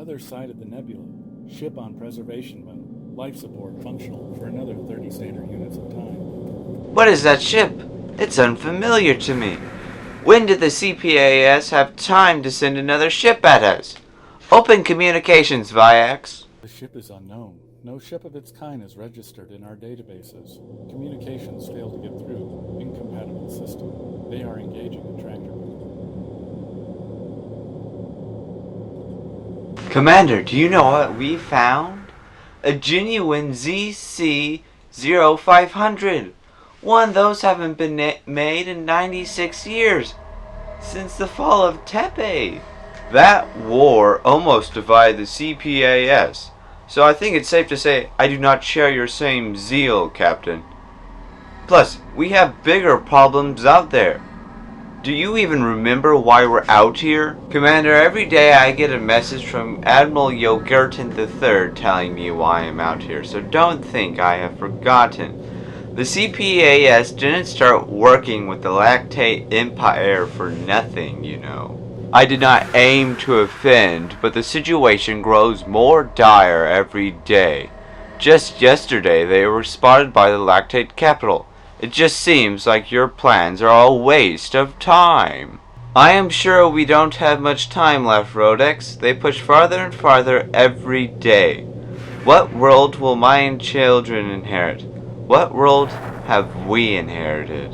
Other side of the nebula. Ship on preservation mode. Life support functional for another 30 standard units of time. What is that ship? It's unfamiliar to me. When did the CPAS have time to send another ship at us? Open communications, Viax. The ship is unknown. No ship of its kind is registered in our databases. Communications fail to get through. Incompatible system. They are engaging in tractor movement. Commander, do you know what we found? A genuine ZC-0500. One, those haven't been made in 96 years. Since the fall of Tepay. That war almost divided the CPAS. So I think it's safe to say I do not share your same zeal, Captain. Plus, we have bigger problems out there. Do you even remember why we're out here? Commander, every day I get a message from Admiral Yogurton III telling me why I'm out here, so don't think I have forgotten. The CPAS didn't start working with the Lactate Empire for nothing, you know. I did not aim to offend, but the situation grows more dire every day. Just yesterday they were spotted by the Lactate capital. It just seems like your plans are a waste of time. I am sure we don't have much time left, Rodex. They push farther and farther every day. What world will my children inherit? What world have we inherited?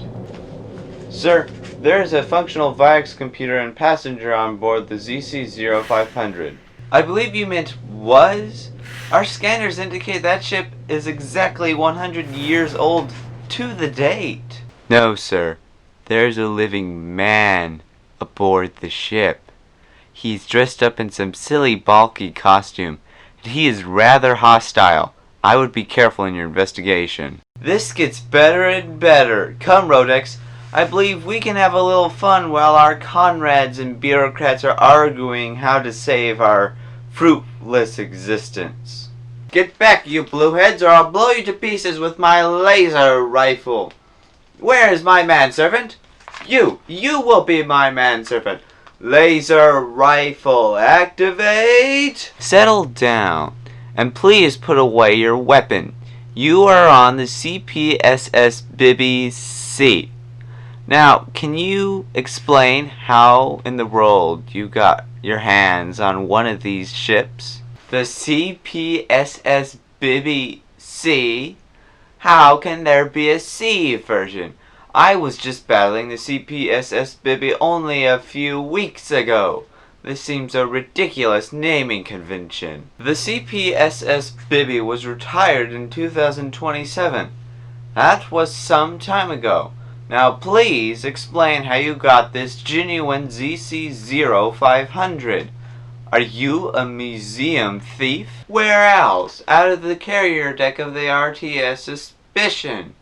Sir, there is a functional Viax computer and passenger on board the ZC-0500. I believe you meant was? Our scanners indicate that ship is exactly 100 years old to the date. No, sir. There's a living man aboard the ship. He's dressed up in some silly bulky costume, and he is rather hostile. I would be careful in your investigation. This gets better and better. Come, Rodex. I believe we can have a little fun while our comrades and bureaucrats are arguing how to save our fruitless existence. Get back, you blueheads, or I'll blow you to pieces with my laser rifle. Where is my manservant? You will be my manservant. Laser rifle, activate! Settle down, and please put away your weapon. You are on the CPSS Bibby C. Now, can you explain how in the world you got your hands on one of these ships? The CPSS Bibby C? How can there be a C version? I was just battling the CPSS Bibby only a few weeks ago. This seems a ridiculous naming convention. The CPSS Bibby was retired in 2027. That was some time ago. Now please explain how you got this genuine ZC-0500. Are you a museum thief? Where else? Out of the carrier deck of the RTS Suspicion.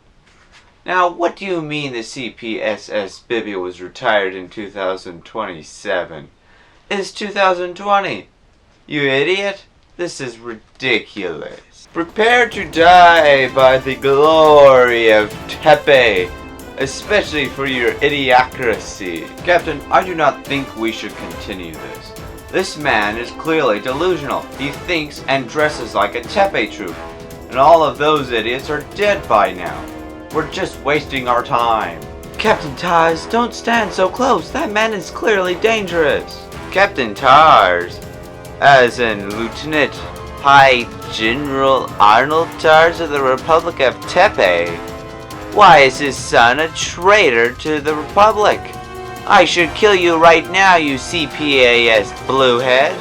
Now what do you mean the CPSS Bibby was retired in 2027? It's 2020. You idiot. This is ridiculous. Prepare to die by the glory of Tepay. Especially for your idiocracy. Captain, I do not think we should continue this. This man is clearly delusional. He thinks and dresses like a Tepay troop. And all of those idiots are dead by now. We're just wasting our time. Captain Tars, don't stand so close. That man is clearly dangerous. Captain Tars? As in Lieutenant High General Arnold Tars of the Republic of Tepay? Why is his son a traitor to the Republic? I should kill you right now, you CPAS bluehead.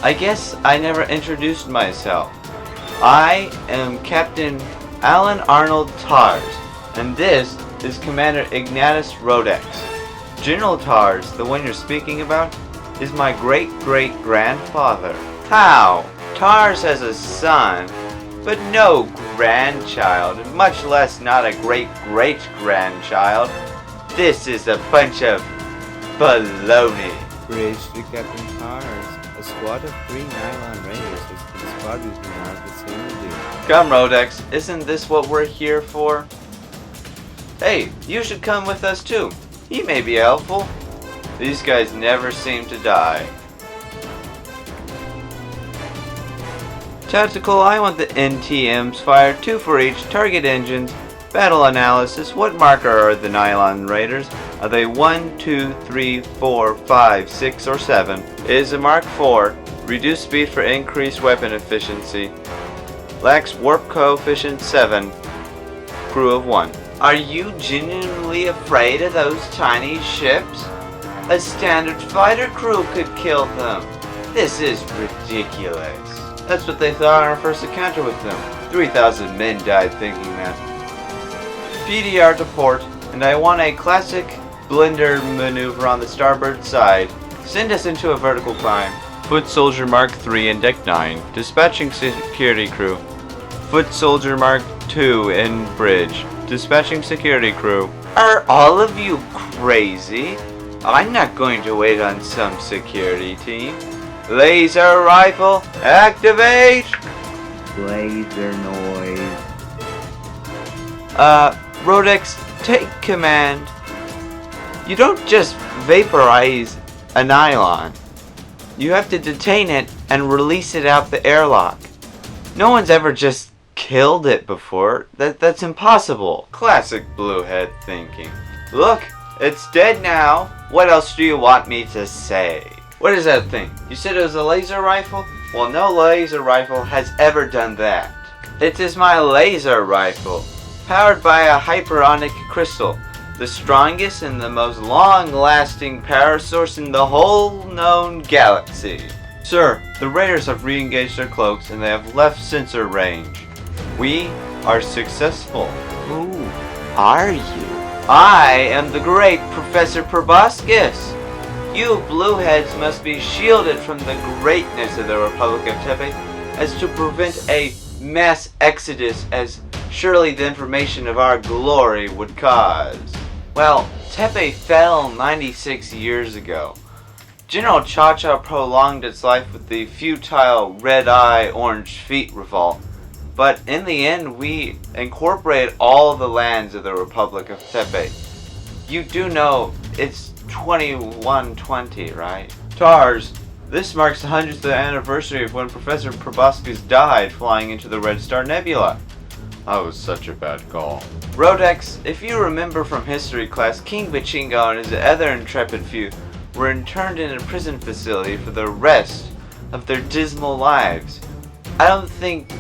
I guess I never introduced myself. I am Captain Alan Arnold Tars, and this is Commander Ignatius Rodex. General Tars, the one you're speaking about, is my great-great-grandfather. How? Tars has a son, but no grandchild, much less not a great-great-grandchild. This is a bunch of baloney. Bridge to Captain Tars. A squad of 3 nylon raiders has been spotted in our vicinity. Come, Rodex, isn't this what we're here for? Hey, you should come with us too. He may be helpful. These guys never seem to die. Tactical, I want the NTMs fired, 2 for each, target engines, battle analysis, what marker are the Nylon Raiders? Are they 1, 2, 3, 4, 5, 6, or 7? It is a Mark 4, reduced speed for increased weapon efficiency, lacks warp coefficient 7, crew of 1. Are you genuinely afraid of those tiny ships? A standard fighter crew could kill them. This is ridiculous. That's what they thought on our first encounter with them. 3,000 men died thinking that. PDR to port, and I want a classic blender maneuver on the starboard side. Send us into a vertical climb. Foot Soldier Mark III in Deck 9. Dispatching security crew. Foot Soldier Mark II in bridge. Dispatching security crew. Are all of you crazy? I'm not going to wait on some security team. Laser rifle, activate! Laser noise. Rodex, take command. You don't just vaporize a nylon. You have to detain it and release it out the airlock. No one's ever just killed it before. That's impossible. Classic bluehead thinking. Look, it's dead now. What else do you want me to say? What is that thing? You said it was a laser rifle? Well, no laser rifle has ever done that. It is my laser rifle, powered by a hyperonic crystal, the strongest and the most long-lasting power source in the whole known galaxy. Sir, the raiders have re-engaged their cloaks and they have left sensor range. We are successful. Who are you? I am the great Professor Proboscis. You blueheads must be shielded from the greatness of the Republic of Tepay as to prevent a mass exodus as surely the information of our glory would cause. Well, Tepay fell 96 years ago. General Cha-Cha prolonged its life with the futile Red-Eye Orange Feet revolt, but in the end we incorporated all the lands of the Republic of Tepay. You do know it's 2120, right? Tars, this marks the 100th anniversary of when Professor Proboscis died flying into the Red-Star Nebula. That was such a bad call. Rodex, if you remember from history class, King Bachingo and his other intrepid few were interned in a prison facility for the rest of their dismal lives. I don't think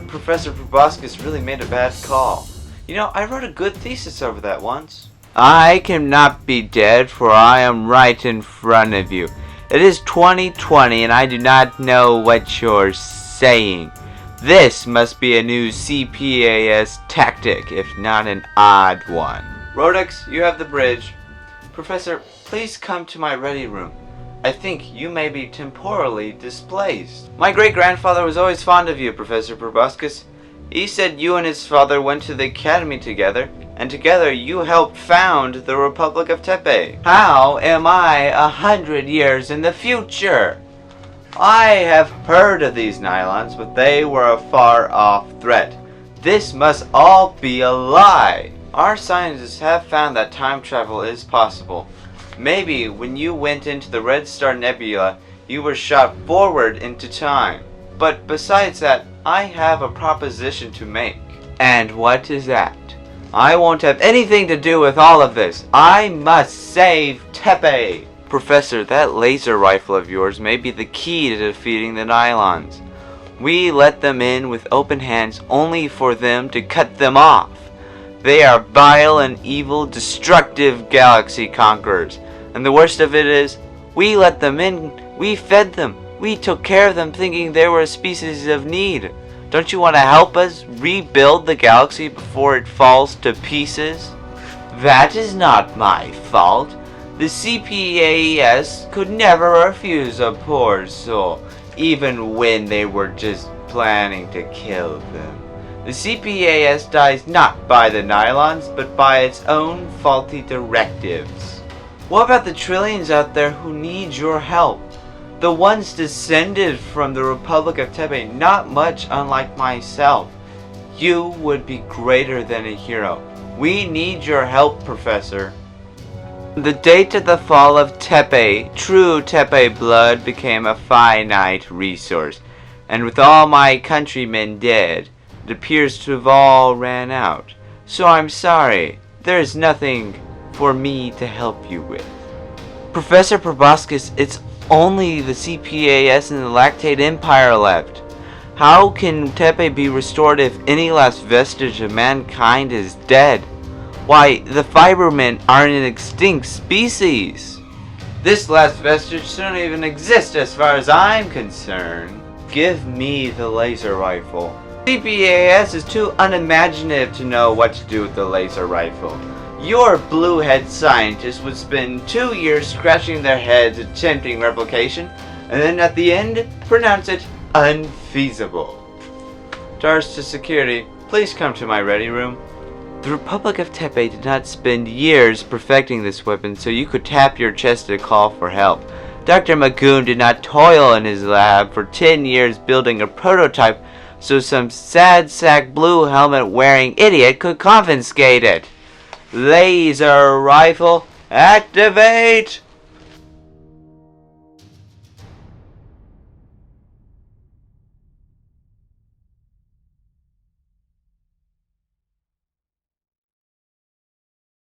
Professor Proboscis really made a bad call. You know, I wrote a good thesis over that once. I cannot be dead, for I am right in front of you. It is 2020 and I do not know what you're saying. This must be a new CPAS tactic, if not an odd one. Rodex, you have the bridge. Professor, please come to my ready room. I think you may be temporally displaced. My great-grandfather was always fond of you, Professor Proboscis. He said you and his father went to the academy together, and together you helped found the Republic of Tepay. How am I 100 years in the future? I have heard of these nylons, but they were a far-off threat. This must all be a lie. Our scientists have found that time travel is possible. Maybe when you went into the Red-Star Nebula, you were shot forward into time. But besides that, I have a proposition to make. And what is that? I won't have anything to do with all of this. I must save Tepay. Professor, that laser rifle of yours may be the key to defeating the nylons. We let them in with open hands only for them to cut them off. They are vile and evil, destructive galaxy conquerors. And the worst of it is, we let them in, we fed them, we took care of them thinking they were a species of need. Don't you want to help us rebuild the galaxy before it falls to pieces? That is not my fault. The CPAS could never refuse a poor soul, even when they were just planning to kill them. The CPAS dies not by the nylons, but by its own faulty directives. What about the trillions out there who need your help? The ones descended from the Republic of Tepay, not much unlike myself. You would be greater than a hero. We need your help, Professor. The date of the fall of Tepay, true Tepay blood became a finite resource. and with all my countrymen dead, it appears to have all ran out. So I'm sorry, there is nothing for me to help you with. Professor Proboscis, it's only the CPAS and the Lactate Empire left. How can Tepay be restored if any last vestige of mankind is dead? Why, the Fibermen are an extinct species. This last vestige don't even exist as far as I'm concerned. Give me the laser rifle. CPAS is too unimaginative to know what to do with the laser rifle. Your blue-head scientists would spend 2 years scratching their heads attempting replication, and then at the end, pronounce it unfeasible. Stars to security, please come to my ready room. The Republic of Tepay did not spend years perfecting this weapon so you could tap your chest to call for help. Dr. Magoon did not toil in his lab for 10 years building a prototype so some sad sack blue helmet wearing idiot could confiscate it. Laser rifle, activate!